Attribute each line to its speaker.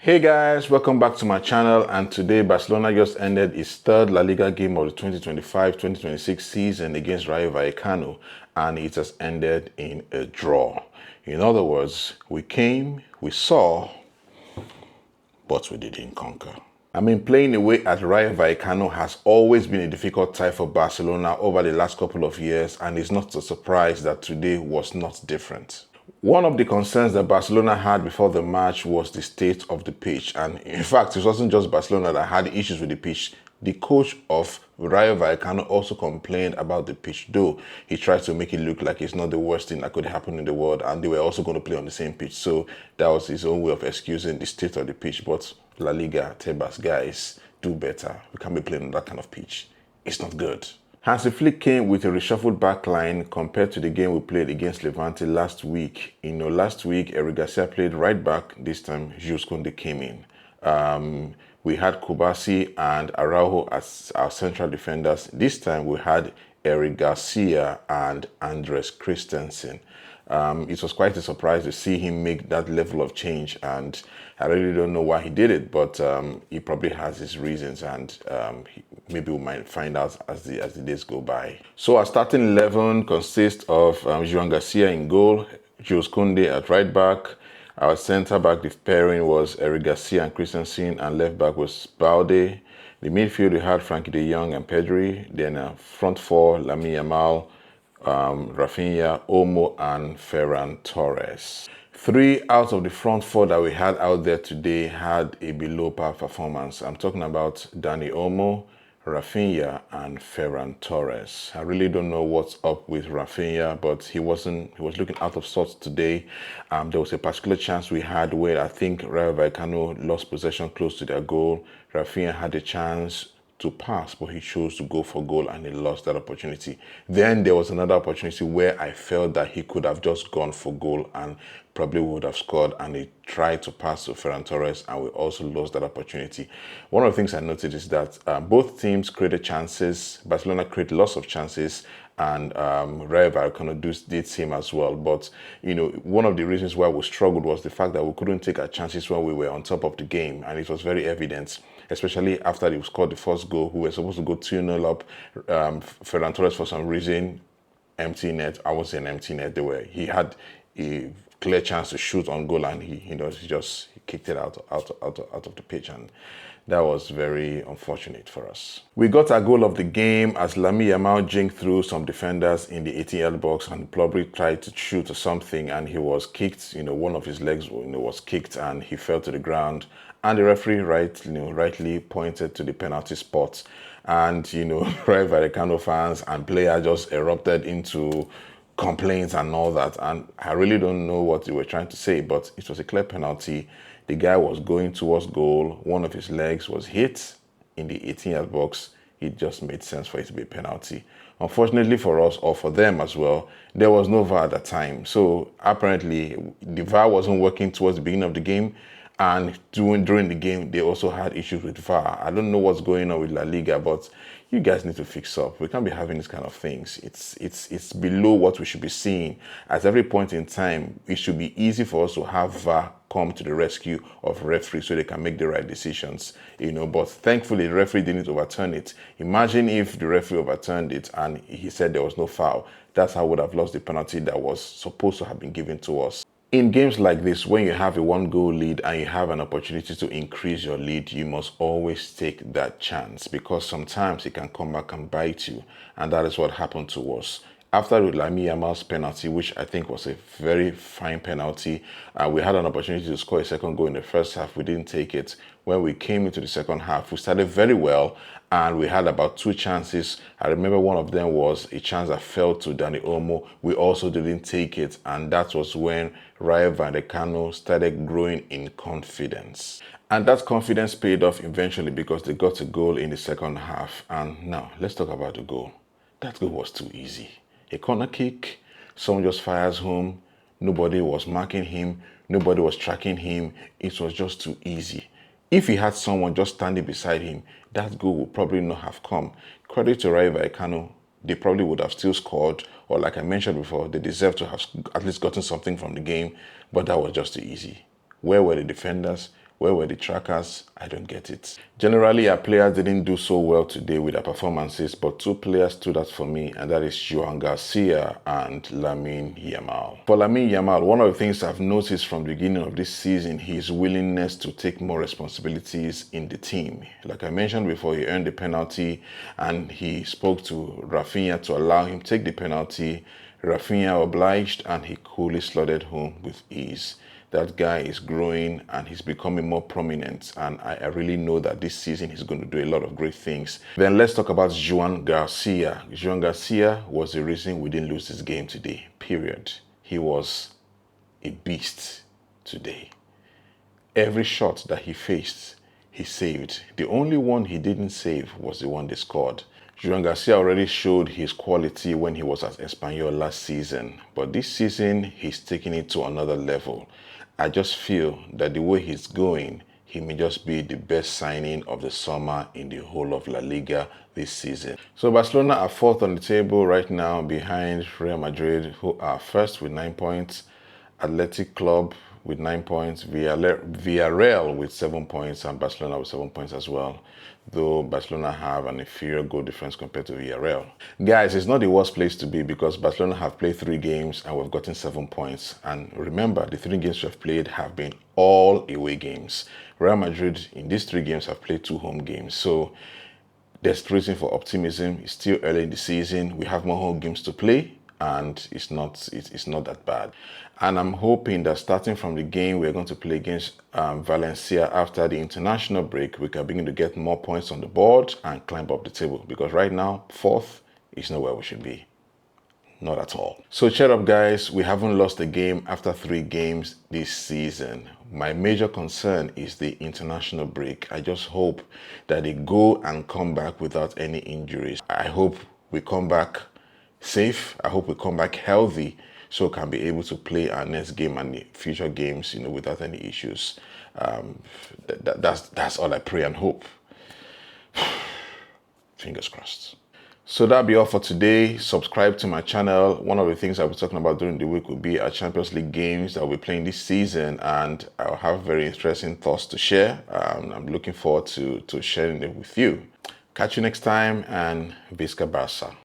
Speaker 1: Hey guys, welcome back to my channel, and today Barcelona just ended its third La Liga game of the 2025-2026 season against Rayo Vallecano, and it has ended in a draw. In other words, we came, we saw, but we didn't conquer. I mean, playing away at Rayo Vallecano has always been a difficult tie for Barcelona over the last couple of years, and it's not a surprise that today was not different. One of the concerns that Barcelona had before the match was the state of the pitch. And in fact, it wasn't just Barcelona that had issues with the pitch. The coach of Rayo Vallecano also complained about the pitch, though he tried to make it look like it's not the worst thing that could happen in the world, and they were also going to play on the same pitch. So that was his own way of excusing the state of the pitch. But La Liga, Tebas, guys, do better. We can't be playing on that kind of pitch. It's not good. Hansi Flick came with a reshuffled back line compared to the game we played against Levante last week. Last week, Eric Garcia played right back. This time, Jules Koundé came in. We had Kubasi and Araujo as our central defenders. This time, we had Eric Garcia and Andres Christensen. It was quite a surprise to see him make that level of change, and I really don't know why he did it, but he probably has his reasons, and maybe we might find out as the days go by. So our starting 11 consists of Joan Garcia in goal, Jules Koundé at right back. Our centre back, the pairing was Eric Garcia and Christensen, and left back was Balde. The midfield, we had Frankie de Jong and Pedri. Then front four, Lamine Yamal, Rafinha, Olmo, and Ferran Torres. 3 out of the front 4 that we had out there today had a below par performance. I'm talking about Dani Olmo, Rafinha, and Ferran Torres. I really don't know what's up with Rafinha, but he was looking out of sorts today. There was a particular chance we had where I think Rayo Vallecano lost possession close to their goal. Rafinha had a chance to pass, but he chose to go for goal and he lost that opportunity. Then there was another opportunity where I felt that he could have just gone for goal and probably would have scored, and he tried to pass to Ferran Torres, and we also lost that opportunity. One of the things I noticed is that both teams created chances. Barcelona created lots of chances, and Rayo Vallecano did same as well. But one of the reasons why we struggled was the fact that we couldn't take our chances when we were on top of the game, and it was very evident, especially after they scored the first goal. We were supposed to go 2-0 up. Ferran Torres, for some reason, empty net. I won't say an empty net. He had a clear chance to shoot on goal, and he just kicked it out of the pitch, and that was very unfortunate for us. We got our goal of the game as Lamine Yamal jinked through some defenders in the 18-yard box and probably tried to shoot or something, and he was kicked. One of his legs was kicked, and he fell to the ground. And the referee rightly pointed to the penalty spot, and Rayo Vallecano fans and players just erupted into complaints and all that, and I really don't know what they were trying to say, but it was a clear penalty. The guy was going towards goal. One of his legs was hit in the 18-yard box. It just made sense for it to be a penalty. Unfortunately for us, or for them as well, there was no VAR at that time. So apparently the VAR wasn't working towards the beginning of the game, and during the game they also had issues with VAR. I don't know what's going on with La Liga, but you guys need to fix up. We can't be having these kind of things. It's below what we should be seeing. At every point in time, it should be easy for us to have VAR come to the rescue of referees so they can make the right decisions. But thankfully the referee didn't overturn it. Imagine if the referee overturned it and he said there was no foul. That's how we would have lost the penalty that was supposed to have been given to us. In games like this, when you have a 1-goal lead and you have an opportunity to increase your lead, you must always take that chance, because sometimes it can come back and bite you, and that is what happened to us. After Lamine Yamal's penalty, which I think was a very fine penalty, we had an opportunity to score a second goal in the first half. We didn't take it. When we came into the second half, we started very well, and we had about 2 chances. I remember one of them was a chance that fell to Dani Olmo. We also didn't take it, and that was when Rayo Vallecano started growing in confidence. And that confidence paid off eventually, because they got a goal in the second half. And now, let's talk about the goal. That goal was too easy. A corner kick, someone just fires home, nobody was marking him, nobody was tracking him. It was just too easy. If he had someone just standing beside him, that goal would probably not have come. Credit to Rayo Vallecano, they probably would have still scored, or like I mentioned before, they deserve to have at least gotten something from the game, but that was just too easy. Where were the defenders? Where were the trackers? I don't get it. Generally, our players didn't do so well today with their performances, but two players stood out for me, and that is Joan Garcia and Lamine Yamal. For Lamine Yamal, one of the things I've noticed from the beginning of this season, his willingness to take more responsibilities in the team. Like I mentioned before, he earned the penalty, and he spoke to Rafinha to allow him to take the penalty. Rafinha obliged, and he coolly slotted home with ease. That guy is growing and he's becoming more prominent, and I really know that this season he's going to do a lot of great things. Then let's talk about Joan Garcia. Joan Garcia was the reason we didn't lose this game today, period. He was a beast today. Every shot that he faced, he saved. The only one he didn't save was the one they scored. Joan Garcia already showed his quality when he was at Espanyol last season, but this season he's taking it to another level. I just feel that the way he's going, he may just be the best signing of the summer in the whole of La Liga this season. So Barcelona are fourth on the table right now behind Real Madrid, who are first with 9 points, Athletic Club with 9 points, Villarreal with 7 points, and Barcelona with 7 points as well, though Barcelona have an inferior goal difference compared to Villarreal. Guys, it's not the worst place to be because Barcelona have played 3 games and we've gotten 7 points. And remember, the 3 games we've played have been all away games. Real Madrid in these 3 games have played 2 home games. So there's reason for optimism. It's still early in the season. We have more home games to play, and it's not that bad. And I'm hoping that starting from the game we're going to play against Valencia after the international break, we can begin to get more points on the board and climb up the table, because right now, fourth is not where we should be. Not at all. So cheer up, guys. We haven't lost a game after 3 games this season. My major concern is the international break. I just hope that they go and come back without any injuries. I hope we come back safe. I hope we come back healthy, so can be able to play our next game and the future games, without any issues. That's all I pray and hope. Fingers crossed. So that'll be all for today. Subscribe to my channel. One of the things I'll be talking about during the week will be our Champions League games that we'll be playing this season, and I'll have very interesting thoughts to share. I'm looking forward to sharing them with you. Catch you next time, and Visca Barca.